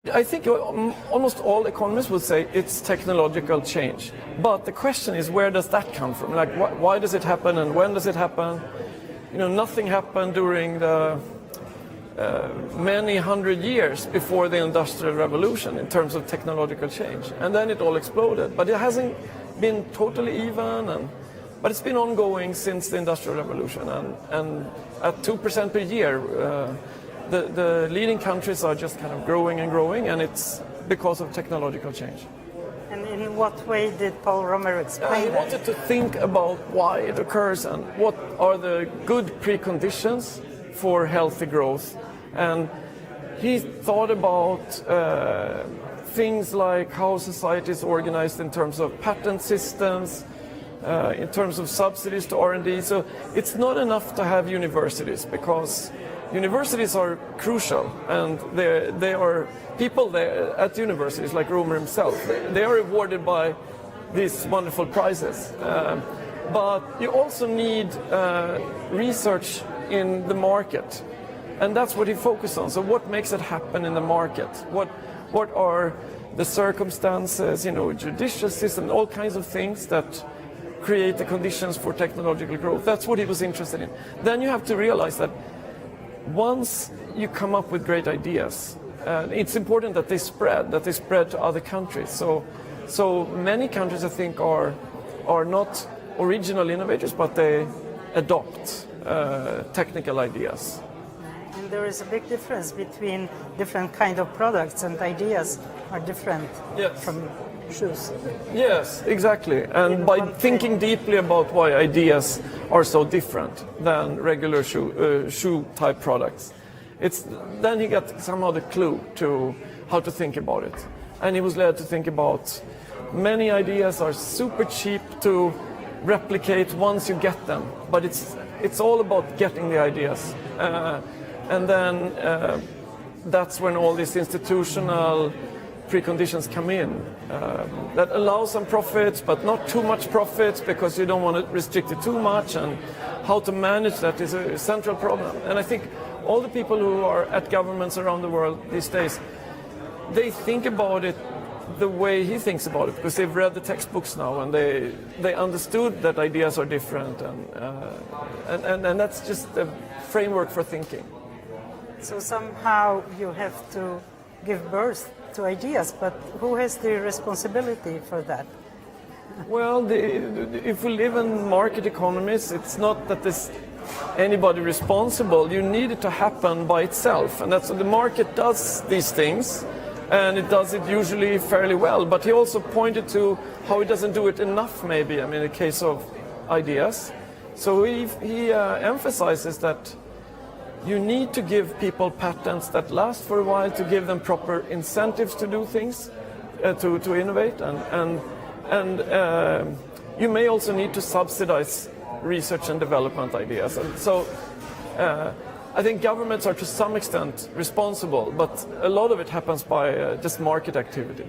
I think almost all economists would say it's technological change. But the question is, where does that come from? Like, why does it happen and when does it happen? You know, nothing happened during the many hundred years before the Industrial Revolution in terms of technological change. And then it all exploded. But it hasn't been totally even, but it's been ongoing since the Industrial Revolution. And at 2% per year, the leading countries are just kind of growing and growing, and it's because of technological change. And in what way did Paul Romer explain He wanted to think about why it occurs and what are the good preconditions for healthy growth. And he thought about things like how society is organized in terms of patent systems, in terms of subsidies to R&D. So it's not enough to have universities, because universities are crucial, and they are people there at universities, like Romer himself. They are rewarded by these wonderful prizes. But you also need research in the market, and that's what he focused on. So what makes it happen in the market? What are the circumstances, you know, judicial system, all kinds of things that create the conditions for technological growth. That's what he was interested in. Then you have to realize that once you come up with great ideas, it's important that they spread to other countries. So many countries, I think, are not original innovators, but they adopt technical ideas. And there is a big difference between different kind of products, and ideas are different from shoes. Yes, exactly. And by thinking deeply about why ideas are so different than regular shoe type products, then he got somehow the clue to how to think about it. And he was led to think about many ideas are super cheap to replicate once you get them, but it's all about getting the ideas. And then that's when all these institutional preconditions come in that allow some profits, but not too much profits, because you don't want to restrict it too much, and how to manage that is a central problem. And I think all the people who are at governments around the world these days, they think about it the way he thinks about it, because they've read the textbooks now, and they understood that ideas are different, and that's just the framework for thinking. So somehow you have to give birth to ideas, but who has the responsibility for that? Well, if we live in market economies, it's not that there's anybody responsible. You need it to happen by itself, and that's the market does these things, and it does it usually fairly well. But he also pointed to how it doesn't do it enough, maybe. I mean, in the case of ideas. So he emphasizes that you need to give people patents that last for a while, to give them proper incentives to do things, to innovate, and you may also need to subsidize research and development ideas. And so I think governments are to some extent responsible, but a lot of it happens by just market activity.